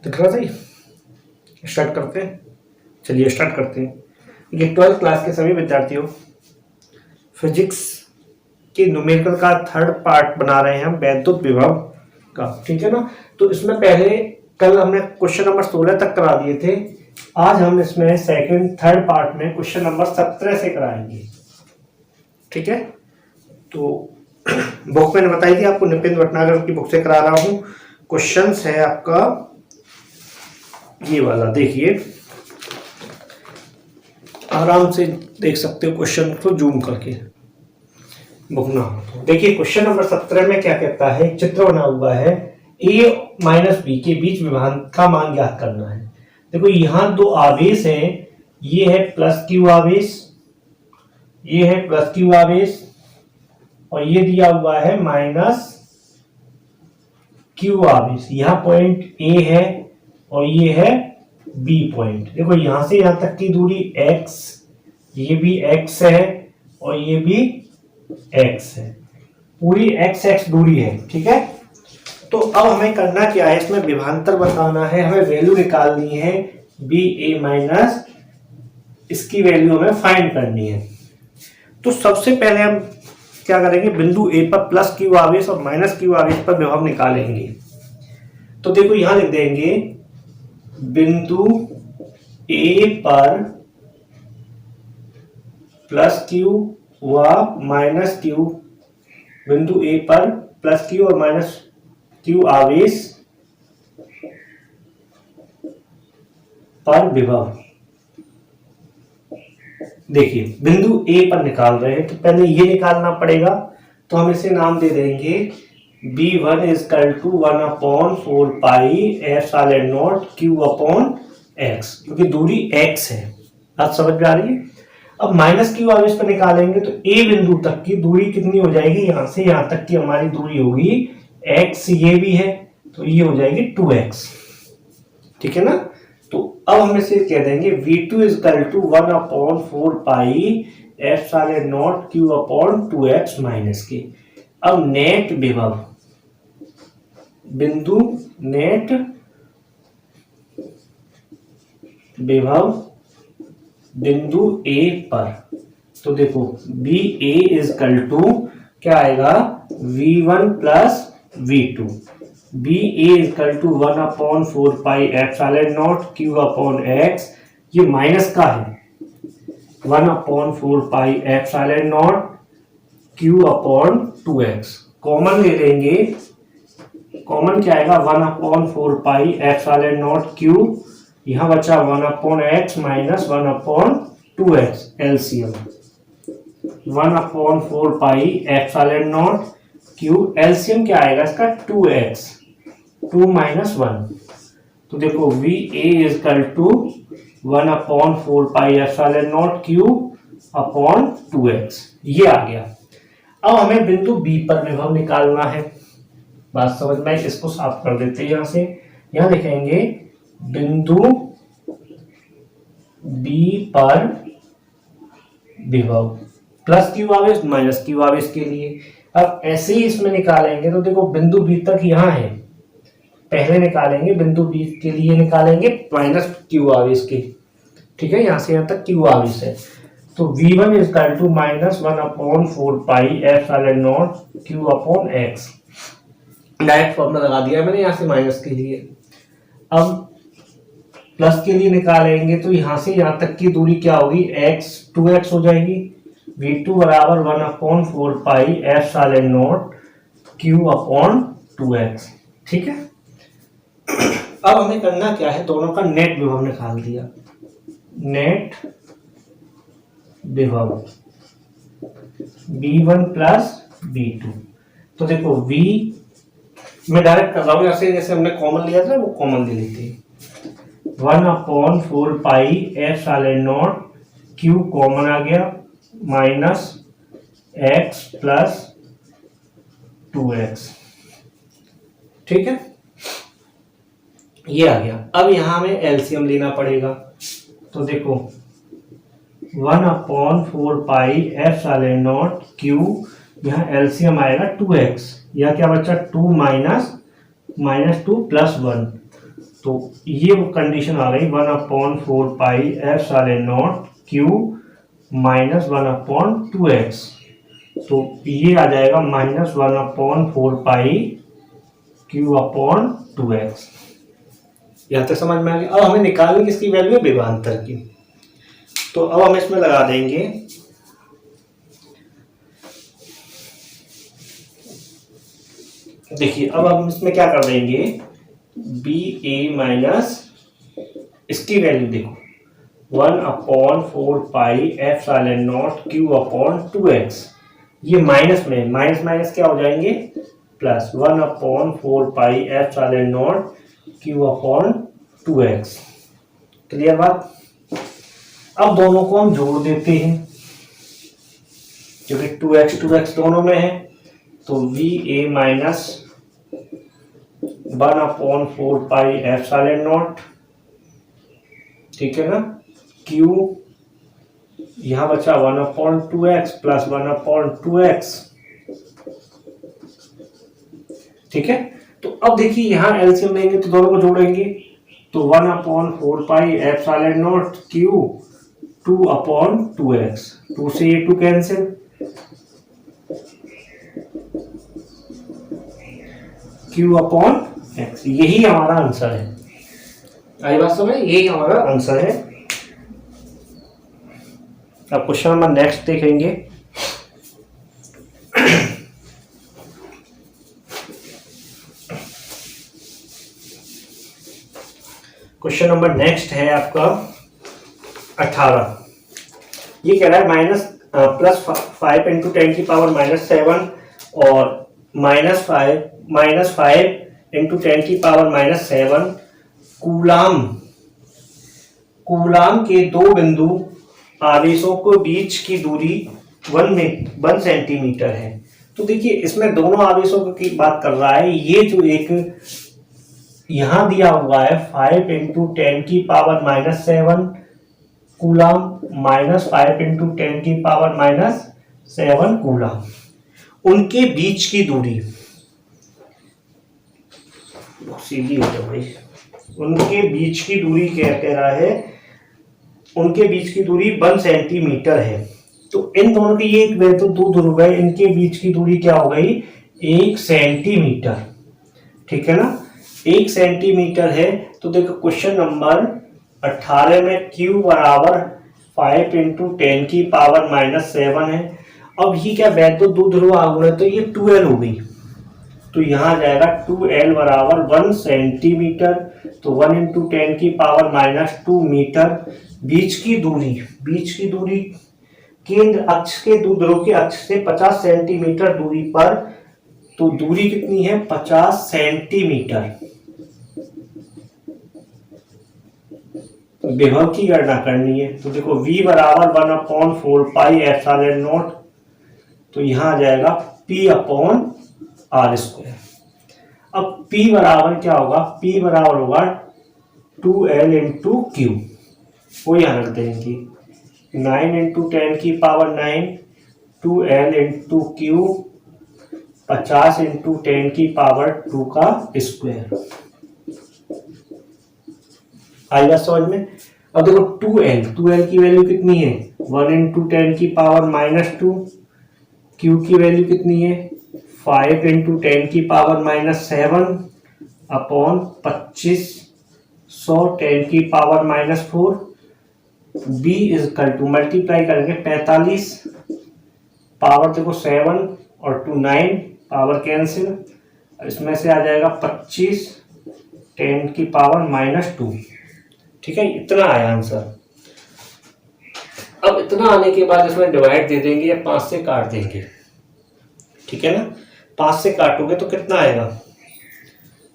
दिख रहा सही? स्टार्ट करते हैं। चलिए स्टार्ट करते हैं। ये 12th क्लास के सभी विद्यार्थियों, फिजिक्स के न्यूमेरिकल का थर्ड पार्ट बना रहे हैं हम वैद्युत विभव का, ठीक है ना। तो इसमें पहले कल हमने क्वेश्चन नंबर 16 तक करा दिए थे। आज हम इसमें थर्ड पार्ट में क्वेश्चन नंबर 17 से कराएंगे, ठीक है। तो बुक मैंने बताई थी आपको, नितिन भटनागर की बुक से करा रहा हूँ। क्वेश्चन है आपका ये वाला, देखिए आराम से देख सकते हो क्वेश्चन को जूम करके, बुक ना हो तो। देखिए क्वेश्चन नंबर 17 में क्या कहता है, चित्र बना हुआ है, a माइनस बी के बीच विभवांतर का मान ज्ञात करना है। देखो यहाँ दो आवेश हैं, ये है प्लस क्यू आवेश, ये है प्लस क्यू आवेश, और ये दिया हुआ है माइनस क्यू आवेश। यहाँ पॉइंट ए है और ये है बी पॉइंट। देखो यहां से यहां तक की दूरी x, ये भी x है और ये भी x है, पूरी x x दूरी है, ठीक है। तो अब हमें करना क्या है, इसमें विभवांतर बताना है, हमें वैल्यू निकालनी है बी ए माइनस, इसकी वैल्यू हमें फाइंड करनी है। तो सबसे पहले हम क्या करेंगे, बिंदु ए पर प्लस क्यू आवेश और माइनस क्यू आवेश पर विभव निकालेंगे। तो देखो यहां लिख देंगे बिंदु ए पर प्लस क्यू व माइनस क्यू, बिंदु ए पर प्लस क्यू और माइनस क्यू आवेश पर विभव। देखिए बिंदु ए पर निकाल रहे हैं तो पहले ये निकालना पड़ेगा, तो हम इसे नाम दे देंगे B1 = 1/4 pi epsilon not Q upon x, क्योंकि दूरी x है। बात समझ में आ रही है। अब माइनस क्यू आवेश पर निकालेंगे तो A बिंदु तक की दूरी कितनी हो जाएगी, यहां से यहां तक की हमारी दूरी होगी x, ये भी है तो ये हो जाएगी 2x, ठीक है ना। तो अब हम इसे कह देंगे V2 = 1/4 pi epsilon not Q upon 2x minus के। अब नेट विभव, बिंदु नेट विभव बिंदु ए पर, तो देखो बी ए = क्या आएगा, V1 plus V2। B A = 1/4 pi epsilon not Q upon x, ये माइनस का है, 1/4 pi epsilon not Q upon 2x। Common ले लेंगे, कॉमन क्या आएगा, 1/4 पाई एप्सिलॉन नॉट Q, यहां बचा 1/x minus 1/2x, LCM 1/4 pi epsilon not Q, LCM क्या आएगा इसका 2x, 2 - 1। तो देखो VA = 1/4 pi epsilon not Q upon 2x, ये आ गया। अब हमें बिंदु B पर विभव निकालना है। बात समझ में, इसको साफ कर देते हैं। यहां से यहां लिखेंगे बिंदु B पर विभव, प्लस क्यू आवेश माइनस क्यू आवेश के लिए। अब ऐसे ही इसमें निकालेंगे तो देखो बिंदु B तक यहां है, पहले निकालेंगे बिंदु B के लिए निकालेंगे माइनस क्यू आवेश के, ठीक है। यहां से यहां तक क्यू आवेश है, तो V1 = minus 1/4 pi epsilon not Q upon x। Direct formula लगा दिया मैंने यहाँ से माइनस के लिए। अब प्लस के लिए निकालेंगे तो यहां से यहां तक की दूरी क्या होगी, x, 2x हो जाएगी। V2 = 1/4 pi epsilon not Q upon 2x, ठीक है। अब हमें करना क्या है, दोनों का नेट विभव निकाल दिया, नेट विभव B1 प्लस B2। तो देखो V मैं डायरेक्ट कर रहा हूं, ऐसे जैसे हमने कॉमन लिया था वो कॉमन ले लेते हैं। 1/4 pi epsilon not Q common आ गया माइनस x प्लस 2x, ठीक है, ये आ गया। अब यहां हमें एलसीएम लेना पड़ेगा, तो देखो 1/4 पाई एप्सिलॉन नॉट Q, यहाँ एलसीएम आएगा 2x, या क्या बचा 2 - -2 + 1, तो ये वो कंडीशन आ गई 1/4 पाई Q माइनस 1/2x। तो ये आ जाएगा -1/4 पाई Q/2x। यहाँ तक समझ में आ गया। अब हमें निकालनी किसकी वैल्यू है, विभवांतर की। तो अब हम इसमें लगा देंगे देखिए, अब हम इसमें क्या कर देंगे, बी ए माइनस इसकी वैल्यू देखो 1/4 पाई Q/2x। ये माइनस में, माइनस माइनस क्या हो जाएंगे, प्लस 1/4 पाई Q/2x। क्लियर बात। अब दोनों को हम जोड़ देते हैं क्योंकि 2x दोनों में है। तो वी ए माइनस 1/4 पाई, ठीक है ना, Q यहां बचा 1/2x प्लस 1/2x। ठीक है। तो अब देखिए यहां एलसीएम लेंगे तो दोनों को जोड़ेंगे, तो 1/4 पाई Q 2/2x, 2 से ये 2 कैंसिल, Q/x। यही हमारा आंसर है। आई बात समझ, यही हमारा आंसर है। अब क्वेश्चन नंबर नेक्स्ट देखेंगे। क्वेश्चन नंबर नेक्स्ट है आपका 18। ये कह रहा है +5 × 10⁻⁻7 और -5 × 10⁻⁻7 कूलाम के दो बिंदु आवेशों के बीच की दूरी 1 सेंटीमीटर है। तो देखिए इसमें दोनों आवेशों की बात कर रहा है। ये जो एक यहां दिया हुआ है 5 × 10⁻⁻7 कूलाम, -5 × 10⁻⁻7 कूलाम, उनके बीच की दूरी सीधी हो जाए भाई, उनके बीच की दूरी क्या कह रहा है, उनके बीच की दूरी 1 सेंटीमीटर है। तो इन दोनों की ये तो दो ध्रुव है, इनके बीच की दूरी क्या हो गई, 1 सेंटीमीटर। ठीक है ना, 1 सेंटीमीटर है। तो देखो क्वेश्चन नंबर 18 में Q बराबर 5 × 10⁻⁻7 है। अब ये क्या वैद्युत दो ध्रुव आघूर्ण है, तो ये 2L हो गई। तो यहां जाएगा 2L बराबर 1 सेंटीमीटर, तो 1 × 10⁻⁻2 मीटर। बीच की दूरी केंद्र अक्ष के दो ध्रुव के अक्ष से 50 सेंटीमीटर दूरी पर, तो दूरी कितनी है, 50 सेंटीमीटर। विभव की गणना करनी है। तो देखो V बराबर 1/4 पाई, तो यहां आ जाएगा P/r²। अब P बराबर क्या होगा, P बराबर होगा 2L × Q, वो यहां रख देंगे 9 × 10⁹ 2L × Q 50 × 10⁻²। आई बात समझ में। अब देखो 2L की वैल्यू कितनी है, 1 × 10⁻²। Q की वैल्यू कितनी है, 5 × 10⁻7 अपॉन 2500 10⁻⁴। B = मल्टीप्लाई करेंगे 45, पावर देखो 7 और 2 9, पावर कैंसिल, इसमें से आ जाएगा 25 10⁻⁻2। ठीक है, इतना आया आंसर। अब इतना आने के बाद इसमें डिवाइड दे देंगे या 5 से काट देंगे। ठीक है ना, 5 से काटोगे तो कितना आएगा,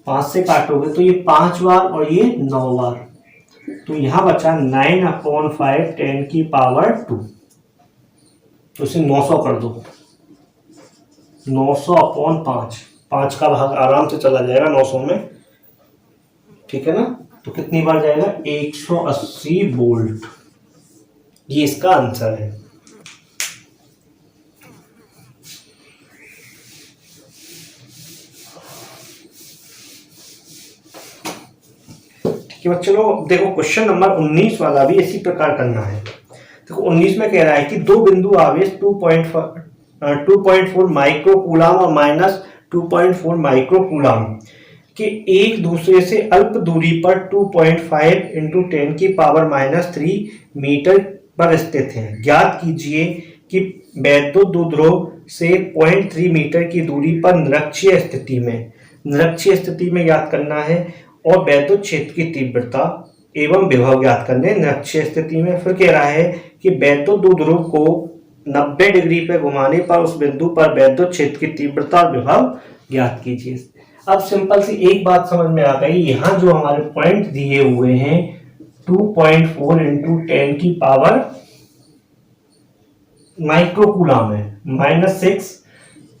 5 से काटोगे तो ये 5 बार और ये 9 बार, तो यहां बचा 9/5 10⁻²। तो इसे 900 कर दो, 900/5, 5 का भाग आराम से चला जाएगा 900 में। ठीक है ना, तो कितनी बार जाएगा, 180 वोल्ट। ये इसका आंसर है। कि चलो देखो क्वेश्चन नंबर 19 वाला भी इसी प्रकार करना है। देखो 19 में कह रहा है कि दो बिंदु आवेश 2.4 माइक्रो कूलम और माइनस 2.4 माइक्रो कूलम के एक दूसरे से अल्प दूरी पर 2.5 इंटू 10 की पावर -3 मीटर पर स्थित हैं। ज्ञात कीजिए कि वैद्युत द्विध्रुव से 0.3 मीटर की दूरी पर निरक्षीय स्थिति में ज्ञात करना है और वैद्युत क्षेत्र की तीव्रता एवं विभव ज्ञात करने निरक्षीय स्थिति में। फिर कह रहा है कि वैद्युत द्विध्रुव को 90 डिग्री पे घुमाने पर उस बिंदु पर वैद्युत क्षेत्र की तीव्रता और विभव ज्ञात कीजिए। अब सिंपल सी एक बात समझ में आ गई, यहाँ जो हमारे पॉइंट दिए हुए हैं 2.4 इंटू 10 की पावर माइक्रो कूलम है, -6,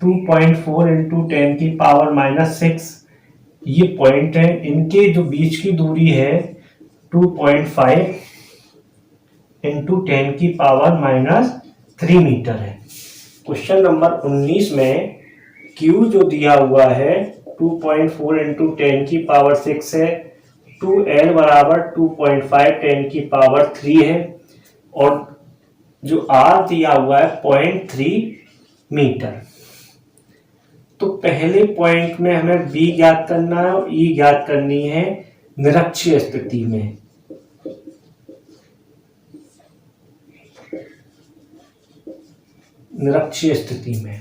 2.4 इंटू 10 की पावर -6 ये पॉइंट है। इनके जो बीच की दूरी है 2.5 इंटू 10 की पावर -3 मीटर है। क्वेश्चन नंबर 19 में Q जो दिया हुआ है 2.4 इंटू 10 की पावर 6 है, 2L बराबर 2.5 10 की पावर 3 है और जो R दिया हुआ है 0.3 मीटर। तो पहले पॉइंट में हमें B ज्ञात करना है और E ज्ञात करनी है निरक्षीय स्थिति में। निरक्षीय स्थिति में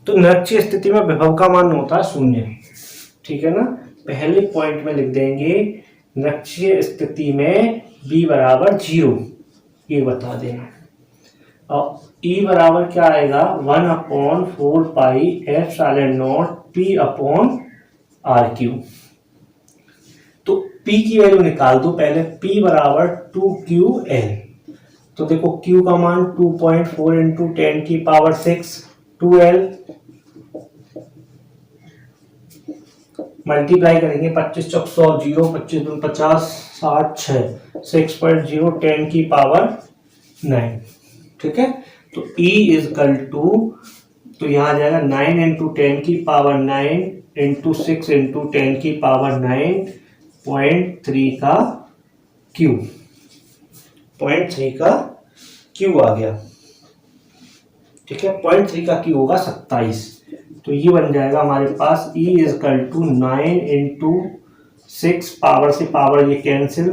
तो निरक्षीय स्थिति में विभव का मान होता है 0, ठीक है ना। पहले पॉइंट में लिख देंगे निरक्षीय स्थिति में B बराबर 0, ये बता देना। और E बराबर क्या आएगा 1/4 पाई ε0 P/R3। तो P की वैल्यू निकाल दो पहले। P बराबर 2QL। तो देखो Q का मान 2.4 इंटू 10 की पावर 6, 2L मल्टीप्लाई करेंगे 25 चौक 100, 0, 25 दूनी 50, 60, 6.0 10 की पावर 9, ठीक है। तो E इजकल टू, तो यहाँ जाएगा 9 इंटू 10 की पावर 9 इंटू 6 इंटू 10 की पावर 9.3 का Q, 0.3 का Q आ गया, ठीक है। 0.3 का Q होगा 27। तो ये बन जाएगा हमारे पास E equal to 9 into 6, power से पावर ये कैंसिल,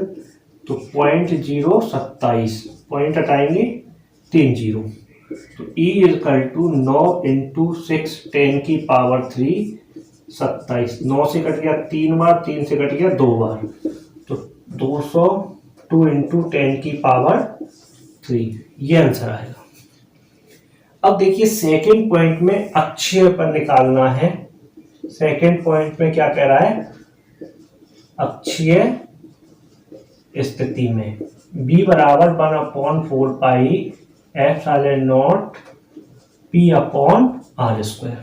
तो 0.027, पॉइंट हटाएंगे 3 0। तो E इजकल टू 9 इंटू 6 10 की पावर 3 27, 9 से कट गया 3 बार, 3 से कट गया 2 बार, तो 202 इंटू 10 की पावर 3, ये आंसर आएगा। अब देखिए सेकेंड पॉइंट में अक्षीय पर निकालना है। सेकेंड पॉइंट में क्या कह रहा है, अक्षीय स्थिति में B बराबर 1/4 पाई ε0 P/R²,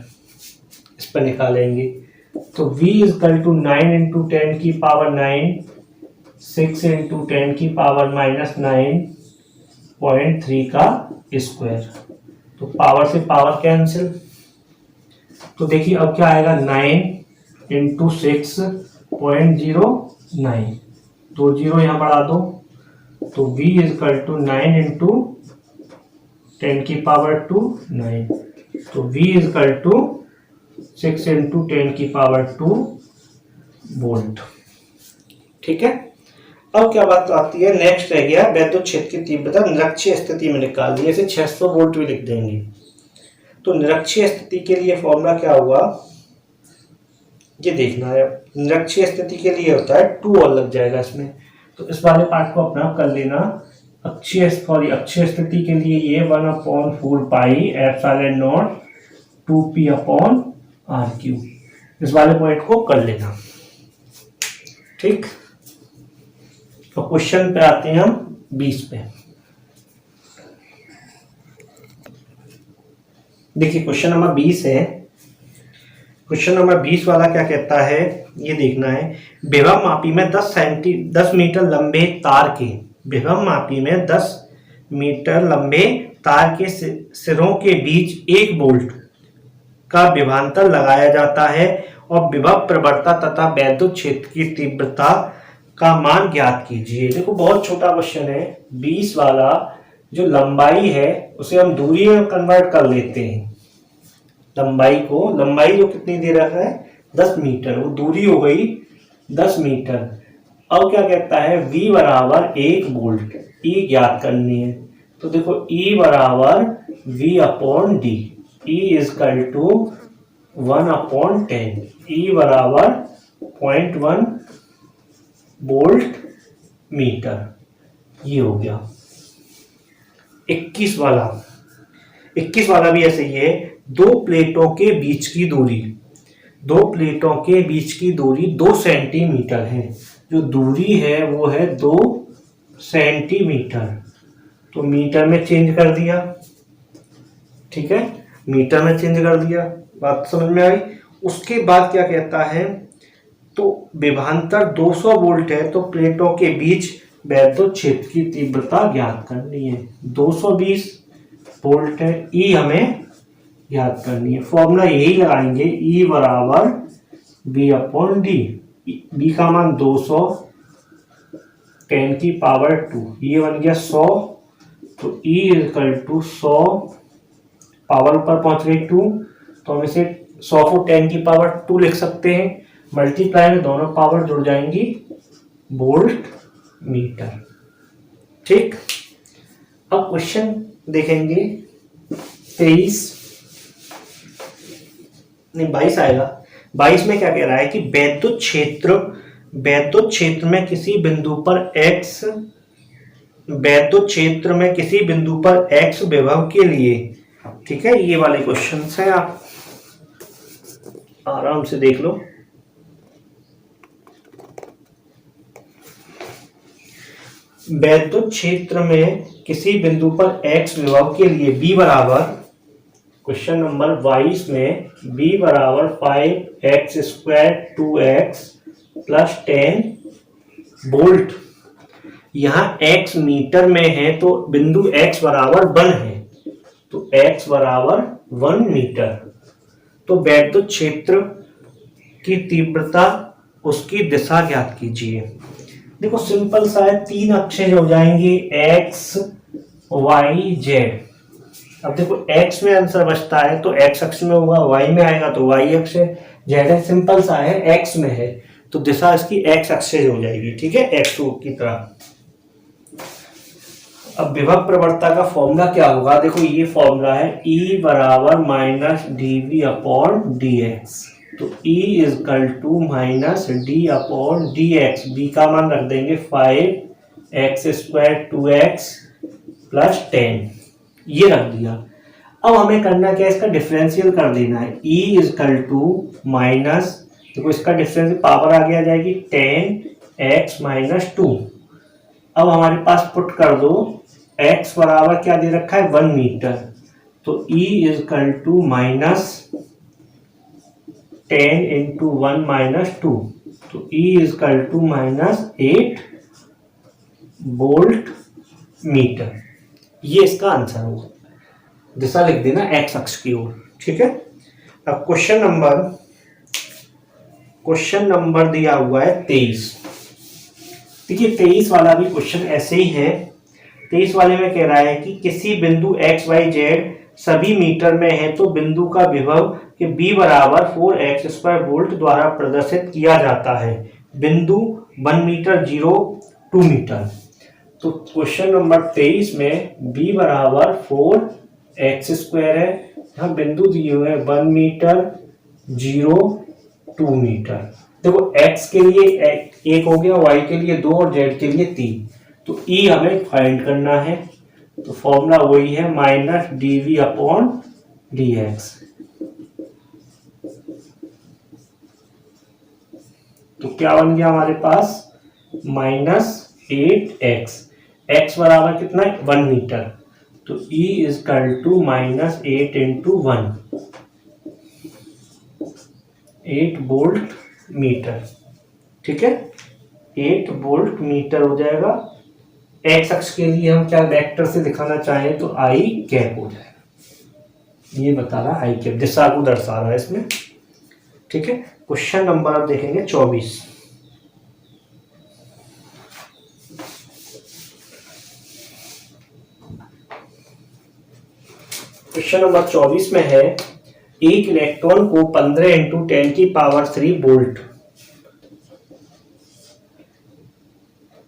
इस पर निकालेंगे। तो V इजकल टू 9 इंटू 10 की पावर 9, 6 इंटू 10 की पावर -9.3 का स्क्वायर, तो पावर से पावर कैंसिल। तो देखिए अब क्या आएगा 9 इंटू 6.09, 2 0 यहाँ बढ़ा दो, तो V इजकल टू 9 इंटू 10 की पावर 2 9, तो V इजकल टू 6 इंटू 10 की पावर 2 वोल्ट, ठीक है। अब क्या बात आती है, नेक्स्ट रह गया वैद्युत क्षेत्र की तीव्रता निरक्षीय स्थिति में निकाल दी, ऐसे 600 वोल्ट भी लिख देंगे। तो निरक्षीय स्थिति के लिए फॉर्मूला क्या हुआ ये देखना है। निरक्षीय स्थिति के लिए होता है 2 और लग जाएगा इसमें, तो इस वाले पार्ट को अपना कर लेना। अक्षीय स्थिति के लिए ये 1/4 पाई ε0 2P/R3, इस वाले पॉइंट को कर लेना, ठीक। तो क्वेश्चन पे आते हैं हम 20 पे। देखिए क्वेश्चन नंबर 20 है। क्वेश्चन नंबर 20 वाला क्या कहता है ये देखना है। विभव मापी में 10 मीटर लंबे तार के, विभव मापी में 10 मीटर लंबे तार के सिरों के बीच 1 वोल्ट का विभवांतर लगाया जाता है और विभव प्रवणता तथा वैद्युत क्षेत्र की तीव्रता का मान ज्ञात कीजिए। देखो बहुत छोटा क्वेश्चन है। 20 वाला जो लंबाई है उसे हम दूरी में कन्वर्ट कर लेते हैं। लंबाई जो कितनी दे रखा है 10 मीटर, वो दूरी हो गई 10 मीटर। अब क्या कहता है V बराबर 1 वोल्ट, E ज्ञात करनी है। तो देखो E बराबर V upon D, E equal to 1/10, E बराबर 0.1 वोल्ट मीटर। ये हो गया। 21 वाला भी ऐसे ही है। दो प्लेटों के बीच की दूरी 2 सेंटीमीटर है। जो दूरी है वो है 2 सेंटीमीटर। तो मीटर में चेंज कर दिया, ठीक है, मीटर में चेंज कर दिया। बात समझ में आई। उसके बाद क्या कहता है, तो विभवांतर 200 वोल्ट है, तो प्लेटों के बीच वैद्युत क्षेत्र की तीव्रता ज्ञात करनी है। 220 वोल्ट है, ई हमें ज्ञात करनी है। फॉर्मूला यही लगाएंगे, ई बराबर बी अपॉन डी। बी का मान 200, 10 की पावर 2, ये बन गया 100। तो ई इक्वल टू 100, पावर ऊपर पहुंच गई 2, तो हम इसे 100 को 10 की पावर 2 लिख सकते हैं। मल्टीप्लाई में दोनों पावर जुड़ जाएंगी, वोल्ट मीटर। ठीक, अब क्वेश्चन देखेंगे 22 आएगा। 22 में क्या कह रहा है कि वैद्युत क्षेत्र में किसी बिंदु पर x विभव के लिए, ठीक है, ये वाले क्वेश्चन है, आप आराम से देख लो। वैद्युत क्षेत्र में किसी बिंदु पर x विभव के लिए b बराबर, क्वेश्चन नंबर 22 में b बराबर 5x² 2x प्लस 10 वोल्ट। यहाँ x मीटर में है तो बिंदु x बराबर 1 है, तो x बराबर 1 मीटर। तो वैद्युत क्षेत्र की तीव्रता, उसकी दिशा ज्ञात कीजिए। देखो सिंपल सा है, 3 अक्षें हो जाएंगे x y z। अब देखो x में आंसर बचता है तो x अक्ष में होगा, y में आएगा तो y अक्ष है, z सिंपल सा है, x में है तो दिशा इसकी x अक्ष से हो जाएगी, ठीक है, x2 की तरह। अब विभव प्रवणता का फॉर्मूला क्या होगा, देखो ये फॉर्मूला है E बराबर माइनस dv अपॉन dx। तो E equal to minus D upon dx। b का मान रख देंगे 5x² 2x प्लस 10, ये रख दिया। अब हमें करना क्या है, इसका डिफरेंशियल कर देना है। E इजकल टू माइनस, देखो इसका डिफरेंशियल पावर आगे आ जाएगी 10x माइनस 2। अब हमारे पास पुट कर दो, x बराबर क्या दे रखा है 1 मीटर, तो E equal to minus 10 into 1 minus 2, तो E equal to minus 8 volt metre. ये इसका आंसर होगा। दिशा लिख देना x अक्ष की ओर, ठीक है। अब क्वेश्चन नंबर दिया हुआ है 23। देखिए 23 वाला भी क्वेश्चन ऐसे ही है। 23 वाले में कह रहा है कि किसी बिंदु x y z सभी मीटर में है तो बिंदु का विभव के b बराबर 4x² वोल्ट द्वारा प्रदर्शित किया जाता है। बिंदु 1 मीटर 0 2 मीटर। तो क्वेश्चन नंबर 23 में b बराबर 4x² है, यहाँ बिंदु दिए हुए 1 मीटर 0 2 मीटर। देखो x के लिए 1 हो गया, y के लिए 2 और z के लिए 3। तो E हमें फाइंड करना है, तो फॉर्मूला वही है माइनस dv अपॉन dx। तो क्या बन गया हमारे पास माइनस 8x, x बराबर कितना है 1 मीटर, तो E equal to minus 8 into 1, 8 volt metre, ठीक है, 8 वोल्ट मीटर हो जाएगा। x अक्ष के लिए हम क्या वेक्टर से दिखाना चाहें तो i कैप हो जाएगा, ये बता रहा है i कैप, दिशा को दर्शा रहा है इसमें, ठीक है। क्वेश्चन नंबर आप देखेंगे 24। क्वेश्चन नंबर 24 में है एक इलेक्ट्रॉन को 15 इंटू 10 की पावर 3 वोल्ट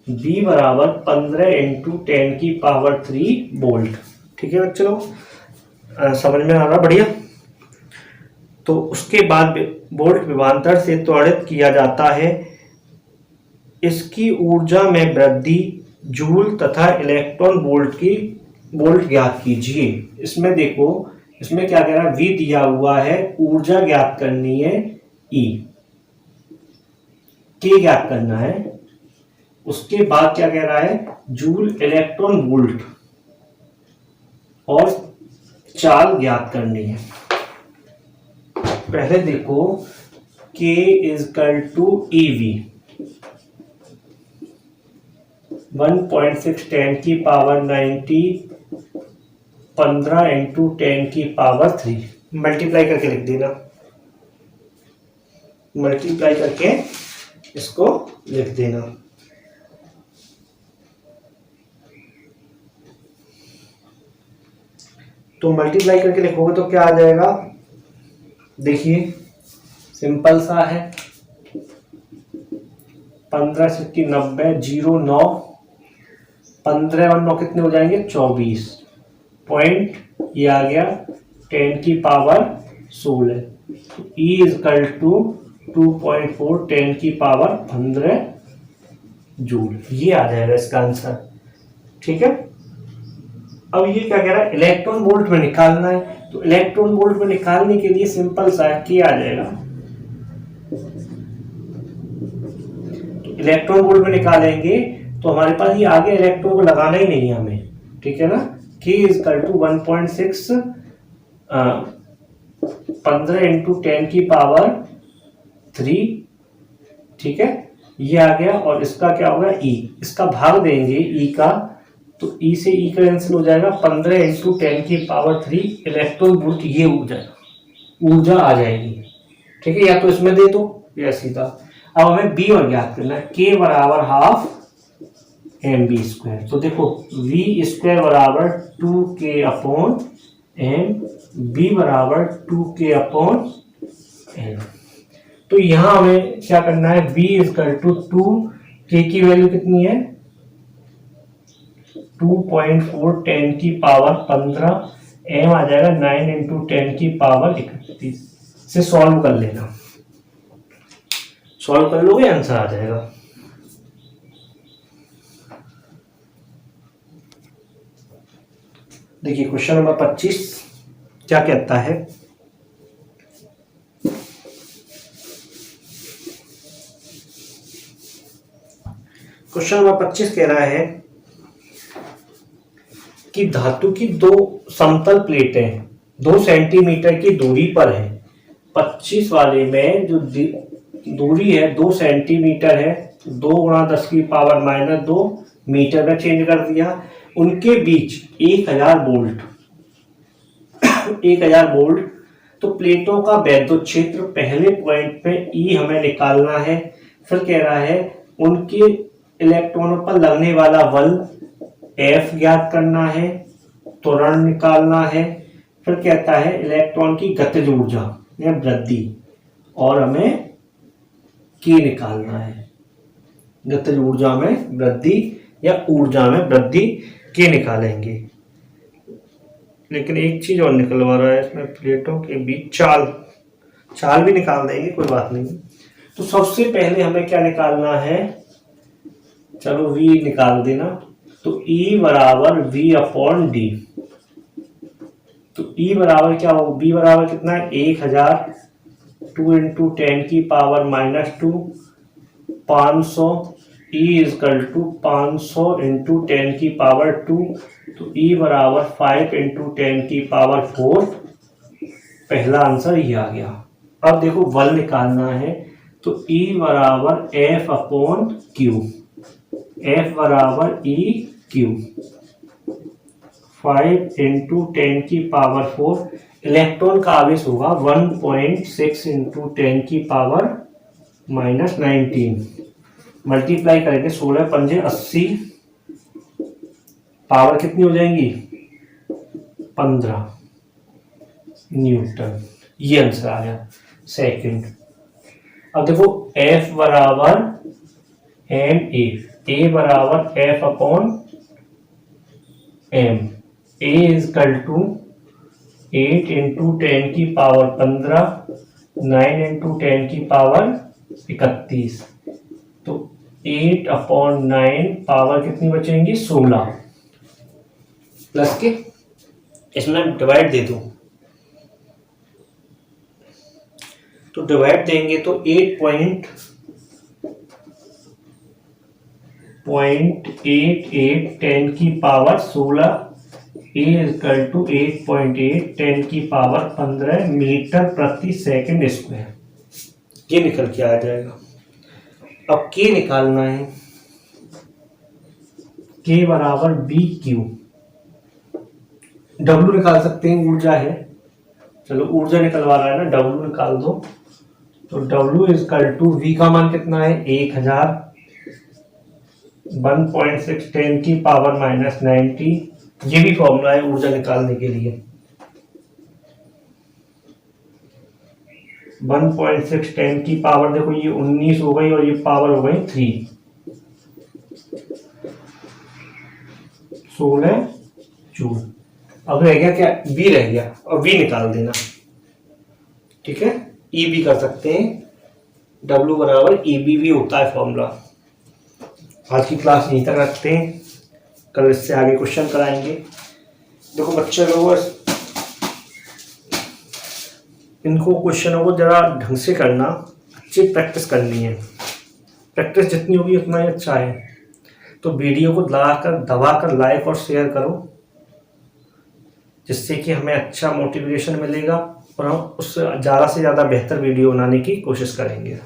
B बराबर 15 इंटू 10 की पावर 3 वोल्ट। ठीक है बच्चों, समझ में आ रहा? बढ़िया। तो उसके बाद वोल्ट विभवांतर से त्वरित किया जाता है, इसकी ऊर्जा में वृद्धि जूल तथा इलेक्ट्रॉन वोल्ट ज्ञात कीजिए। इसमें देखो, इसमें क्या कह रहा है, V दिया हुआ है, ऊर्जा ज्ञात करनी है E, K ज्ञात करना है। उसके बाद क्या कह रहा है, जूल इलेक्ट्रॉन वोल्ट और चाल ज्ञात करनी है। पहले देखो K इजकल टू EV 1.6 10 की पावर 90 15 इंटू 10 की पावर 3 मल्टीप्लाई करके लिख देना, मल्टीप्लाई करके इसको लिख देना। तो मल्टीप्लाई करके लिखोगे तो क्या आ जाएगा, देखिए सिंपल सा है, 15 से 90 0 9 15 और 9 कितने हो जाएंगे, 24 पॉइंट, ये आ गया 10 की पावर 16। E इजकल टू 2.4 10 की पावर 15 जूल, ये आ जाएगा इसका आंसर। ठीक है, अब ये क्या कह रहा है, इलेक्ट्रॉन वोल्ट में निकालना है। तो इलेक्ट्रॉन वोल्ट में निकालने के लिए सिंपल सा K आ जाएगा। तो इलेक्ट्रॉन वोल्ट में निकालेंगे तो हमारे पास ये आगे इलेक्ट्रॉन को लगाना ही नहीं है हमें, ठीक है ना। K इजकल टू 1.6 15 इंटू 10 की पावर 3, ठीक है, ये आ गया। और इसका क्या होगा, E, इसका भाग देंगे E का, तो E से E का कैंसिल हो जाएगा, 15 इंटू 10 की पावर 3 इलेक्ट्रॉन वोल्ट, ये ऊर्जा आ जाएगी। ठीक है, या तो इसमें दे दो या सीधा। अब हमें B और ज्ञात करना है, K बराबर हाफ mv स्क्वायर। तो देखो V स्क्वायर बराबर 2K अपॉन m, B बराबर 2K अपॉन n। तो यहां हमें क्या करना है, B इजकल टू 2K की वैल्यू कितनी है, 2.4 10 की पावर 15, m आ जाएगा 9 इंटू 10 की पावर 31 से सॉल्व कर लेना, सॉल्व कर लोगे आंसर आ जाएगा। देखिए क्वेश्चन नंबर 25 क्या कहता है, क्वेश्चन नंबर 25 कह रहा है कि धातु की दो समतल प्लेटें 2 सेंटीमीटर की दूरी पर है। 25 वाले में जो दूरी है 2 सेंटीमीटर है, 2 गुणा 10 की पावर -2 मीटर में चेंज कर दिया। उनके बीच 1000 वोल्ट 1000 वोल्ट। तो प्लेटों का वैद्युत क्षेत्र पहले पॉइंट पे E हमें निकालना है। फिर कह रहा है उनके इलेक्ट्रॉनों पर लगने वाला बल F ज्ञात करना है, त्वरण निकालना है। फिर कहता है इलेक्ट्रॉन की गतिज ऊर्जा या वृद्धि, और हमें K निकालना है, गतिज ऊर्जा में वृद्धि या ऊर्जा में वृद्धि K निकालेंगे। लेकिन एक चीज और निकलवा रहा है इसमें, प्लेटों के बीच चाल भी निकाल देंगे, कोई बात नहीं। तो सबसे पहले हमें क्या निकालना है, चलो V निकाल देना। तो E बराबर V अपॉन D। तो E बराबर क्या हो, B बराबर कितना है, 1000 2 इंटू 10 की power -2 500। E equal to 500 into 10 की पावर 2। तो E बराबर 5 इंटू 10 की पावर 4। पहला आंसर ये आ गया। अब देखो बल निकालना है, तो E बराबर F अपॉन Q, F बराबर E Q 5 इंटू 10 की पावर 4। इलेक्ट्रॉन का आवेश होगा 1.6 इंटू 10 की पावर -19। मल्टीप्लाई करेंगे 16 पंजे 80, पावर कितनी हो जाएंगी 15। न्यूटन। ये आंसर आ गया सेकंड। अब देखो F बराबर एम ए बराबर F upon M. A equal to 8 into 10 की पावर 15, 9 इंटू 10 की पावर 31। तो 8 अपॉन 9 पावर कितनी बचेंगी 16 प्लस के इसमें डिवाइड दे दूं तो डिवाइड देंगे तो 8.88 10 की पावर 16 ए इक्वल टू 8.8 10 की पावर 15 मीटर प्रति सेकंड स्क्वायर। ये निकल के आ जाएगा। अब के निकालना है, के बराबर बी क्यू। डब्ल्यू निकाल सकते हैं, ऊर्जा है। चलो ऊर्जा निकलवा रहा है ना, डब्ल्यू निकाल दो। तो डब्ल्यू इजकल टू वी का मान कितना है 1000, 1.6 10 की पावर माइनस 90। ये भी फॉर्मूला है ऊर्जा निकालने के लिए। 1.6 10 की पावर देखो ये 19 हो गई और ये पावर हो गई 3, 16 जूल। अब रह गया क्या, बी रह गया और वी निकाल देना। ठीक है, ई भी कर सकते हैं, डब्ल्यू बराबर ई बी भी होता है फॉर्मूला। आज की क्लास यहीं तक रखते हैं, कल इससे आगे क्वेश्चन कराएंगे। देखो बच्चे लोगों इनको क्वेश्चनों को जरा ढंग से करना, अच्छी प्रैक्टिस करनी है। प्रैक्टिस जितनी होगी उतना ही अच्छा है। तो वीडियो को दबाकर लाइक और शेयर करो, जिससे कि हमें अच्छा मोटिवेशन मिलेगा और हम उससे ज़्यादा से ज़्यादा बेहतर वीडियो बनाने की कोशिश करेंगे।